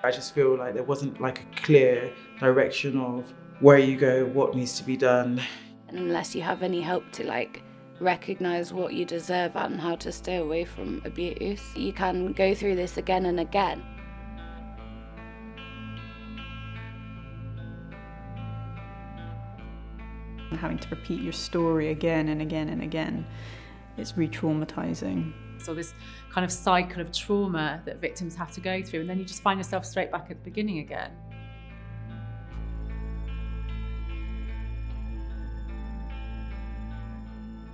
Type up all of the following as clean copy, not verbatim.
I just feel like there wasn't like a clear direction of where you go, what needs to be done. And unless you have any help to like recognise what you deserve and how to stay away from abuse, you can go through this again and again. Having to repeat your story again and again and again, it's re-traumatising. So this kind of cycle of trauma that victims have to go through, and then you just find yourself straight back at the beginning again.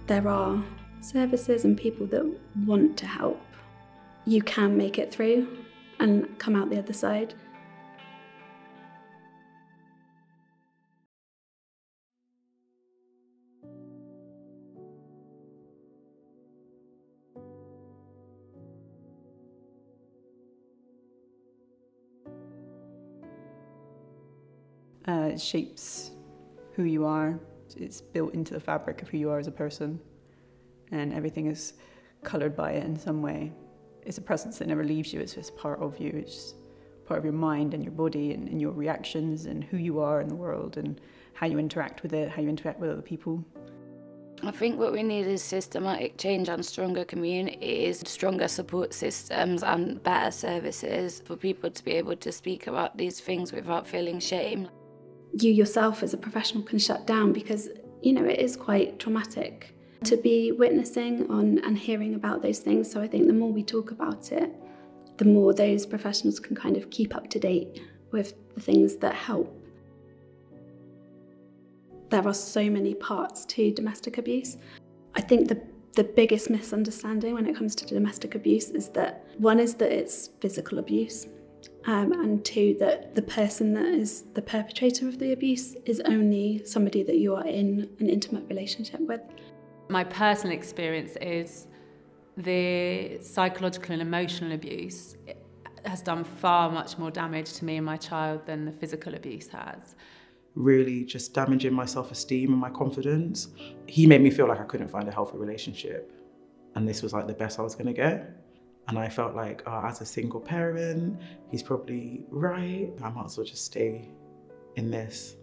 There are services and people that want to help. You can make it through and come out the other side. It shapes who you are. It's built into the fabric of who you are as a person, and everything is coloured by it in some way. It's a presence that never leaves you. It's just part of you. It's just part of your mind and your body and your reactions and who you are in the world and how you interact with it, how you interact with other people. I think what we need is systematic change and stronger communities, stronger support systems and better services for people to be able to speak about these things without feeling shame. You yourself as a professional can shut down because, you know, it is quite traumatic to be witnessing on and hearing about those things. So I think the more we talk about it, the more those professionals can kind of keep up to date with the things that help. There are so many parts to domestic abuse. I think the biggest misunderstanding when it comes to domestic abuse is that one is that it's physical abuse, and two, that the person that is the perpetrator of the abuse is only somebody that you are in an intimate relationship with. My personal experience is the psychological and emotional abuse has done far much more damage to me and my child than the physical abuse has. Really just damaging my self-esteem and my confidence. He made me feel like I couldn't find a healthy relationship, and this was like the best I was gonna get. And I felt like, as a single parent, he's probably right. I might as well just stay in this.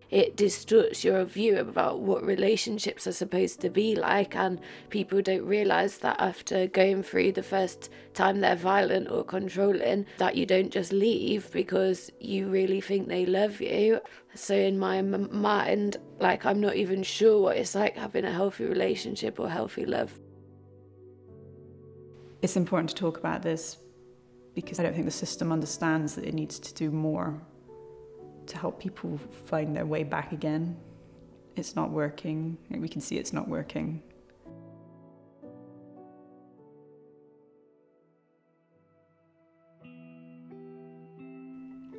It distorts your view about what relationships are supposed to be like, and people don't realise that after going through the first time they're violent or controlling, that you don't just leave because you really think they love you. So in my mind, like, I'm not even sure what it's like having a healthy relationship or healthy love. It's important to talk about this because I don't think the system understands that it needs to do more to help people find their way back again. It's not working. We can see it's not working.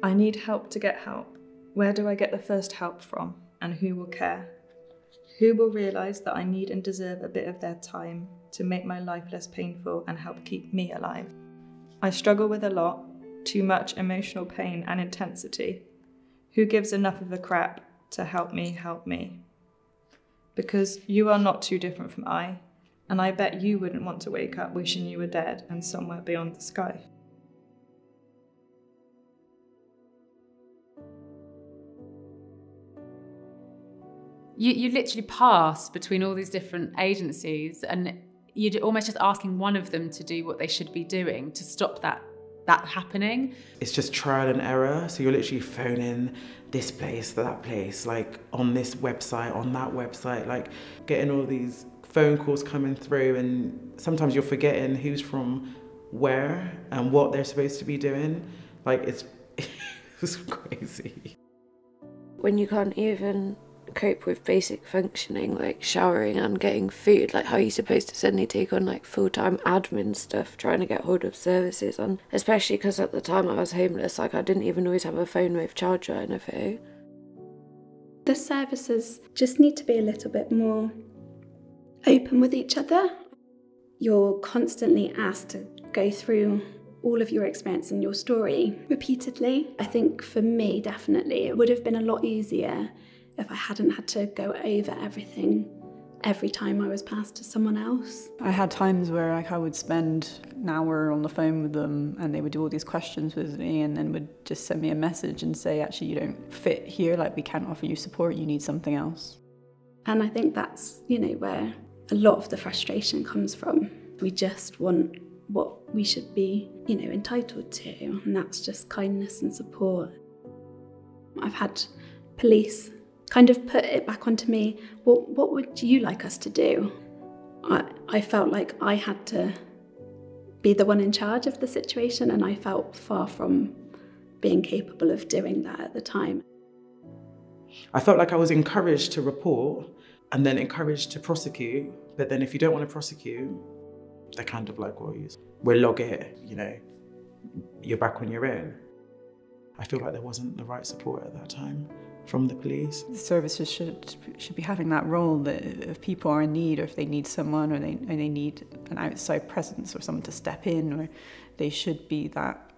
I need help to get help. Where do I get the first help from? And who will care? Who will realise that I need and deserve a bit of their time to make my life less painful and help keep me alive? I struggle with a lot, too much emotional pain and intensity. Who gives enough of a crap to help me help me? Because you are not too different from I, and I bet you wouldn't want to wake up wishing you were dead and somewhere beyond the sky. You literally pass between all these different agencies, and you're almost just asking one of them to do what they should be doing to stop that happening. It's just trial and error. So you're literally phoning this place, that place, like on this website, on that website, like getting all these phone calls coming through, and sometimes you're forgetting who's from where and what they're supposed to be doing. Like it's crazy. When you can't even cope with basic functioning like showering and getting food, like how are you supposed to suddenly take on like full-time admin stuff trying to get hold of services? And especially because at the time I was homeless, like I didn't even always have a phone with charger or anything. The services just need to be a little bit more open with each other. You're constantly asked to go through all of your experience and your story repeatedly. I think for me, definitely, it would have been a lot easier if I hadn't had to go over everything every time I was passed to someone else. I had times where I would spend an hour on the phone with them and they would do all these questions with me and then would just send me a message and say, actually, you don't fit here, like we can't offer you support, you need something else. And I think that's, where a lot of the frustration comes from. We just want what we should be, entitled to, and that's just kindness and support. I've had police kind of put it back onto me, what would you like us to do? I felt like I had to be the one in charge of the situation, and I felt far from being capable of doing that at the time. I felt like I was encouraged to report and then encouraged to prosecute, but then if you don't want to prosecute, they're kind of like, well, we'll log it, you're back on your own. I feel like there wasn't the right support at that time from the police. The services should be having that role that if people are in need, or if they need someone, or they need an outside presence or someone to step in, or they should be that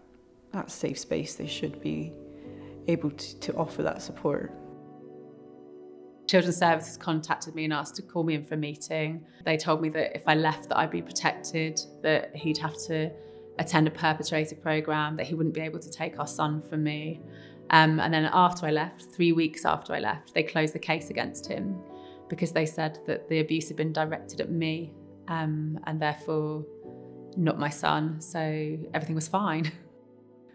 safe space. They should be able to offer that support. Children's Services contacted me and asked to call me in for a meeting. They told me that if I left that I'd be protected, that he'd have to attend a perpetrator programme, that he wouldn't be able to take our son from me. And then after I left, 3 weeks after I left, they closed the case against him because they said that the abuse had been directed at me and therefore not my son. So everything was fine.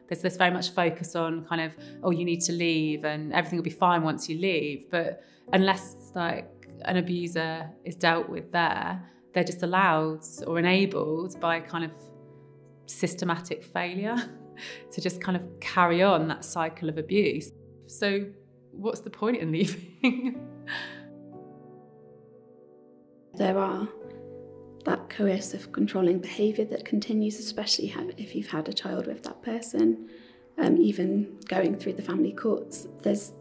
There's this very much focus on kind of, oh, you need to leave and everything will be fine once you leave. But unless like an abuser is dealt with there, they're just allowed or enabled by kind of systematic failure to just kind of carry on that cycle of abuse. So what's the point in leaving? There are that coercive controlling behaviour that continues, especially if you've had a child with that person. Even going through the family courts, there's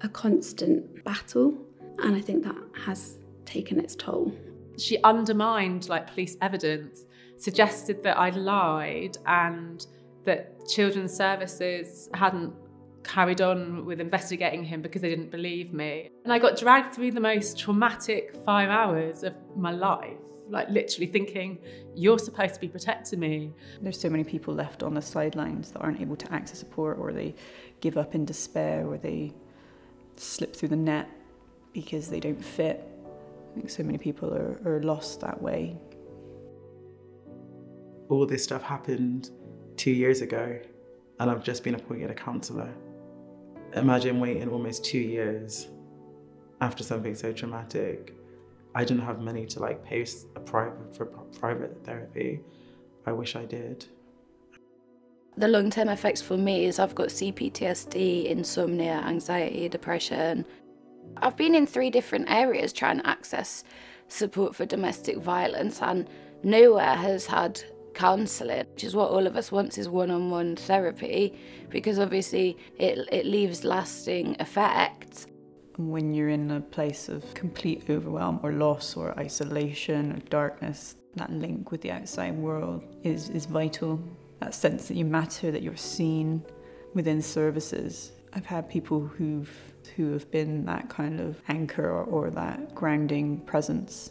a constant battle, and I think that has taken its toll. She undermined like police evidence, suggested that I'd lied and that Children's Services hadn't carried on with investigating him because they didn't believe me. And I got dragged through the most traumatic 5 hours of my life, like literally thinking, you're supposed to be protecting me. There's so many people left on the sidelines that aren't able to access support, or they give up in despair, or they slip through the net because they don't fit. I think so many people are lost that way. All this stuff happened 2 years ago, and I've just been appointed a counsellor. Imagine waiting almost 2 years after something so traumatic. I didn't have money to like pay for private therapy. I wish I did. The long-term effects for me is I've got CPTSD, insomnia, anxiety, depression. I've been in 3 different areas trying to access support for domestic violence, and nowhere has had counselling, which is what all of us want, is one-on-one therapy, because obviously it leaves lasting effects. When you're in a place of complete overwhelm or loss or isolation or darkness, that link with the outside world is vital. That sense that you matter, that you're seen within services. I've had people who have been that kind of anchor or that grounding presence.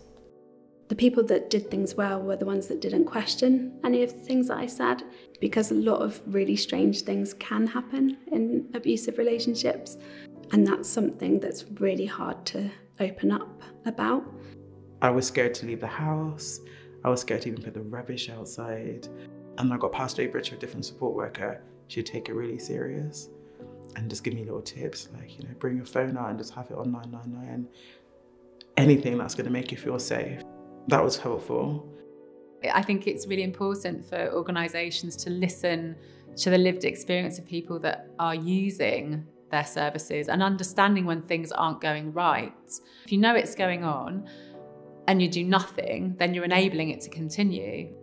The people that did things well were the ones that didn't question any of the things that I said, because a lot of really strange things can happen in abusive relationships, and that's something that's really hard to open up about. I was scared to leave the house. I was scared to even put the rubbish outside. And I got passed over to a different support worker. She'd take it really serious and just give me little tips, like, bring your phone out and just have it on 999. Anything that's going to make you feel safe. That was helpful. I think it's really important for organisations to listen to the lived experience of people that are using their services and understanding when things aren't going right. If you know it's going on and you do nothing, then you're enabling it to continue.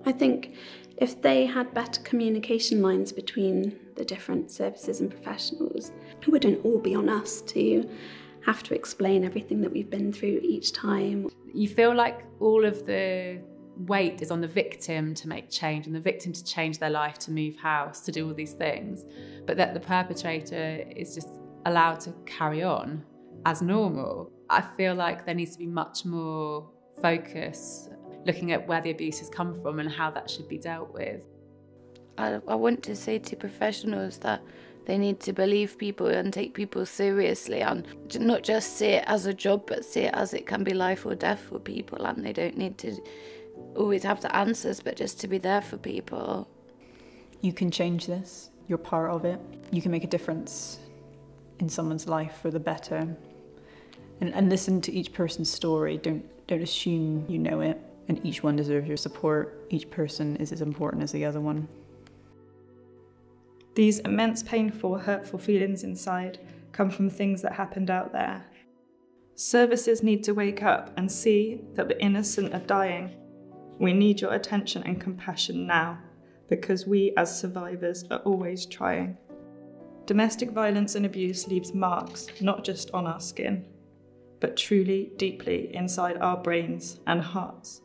I think if they had better communication lines between the different services and professionals, it wouldn't all be on us to have to explain everything that we've been through each time. You feel like all of the weight is on the victim to make change, and the victim to change their life, to move house, to do all these things, but that the perpetrator is just allowed to carry on as normal. I feel like there needs to be much more focus looking at where the abuse has come from and how that should be dealt with. I want to say to professionals that they need to believe people and take people seriously, and not just see it as a job, but see it as it can be life or death for people, and they don't need to always have the answers, but just to be there for people. You can change this. You're part of it. You can make a difference in someone's life for the better. And listen to each person's story. Don't assume you know it. And each one deserves your support. Each person is as important as the other one. These immense, painful, hurtful feelings inside come from things that happened out there. Services need to wake up and see that the innocent are dying. We need your attention and compassion now, because we as survivors are always trying. Domestic violence and abuse leaves marks not just on our skin, but truly deeply inside our brains and hearts.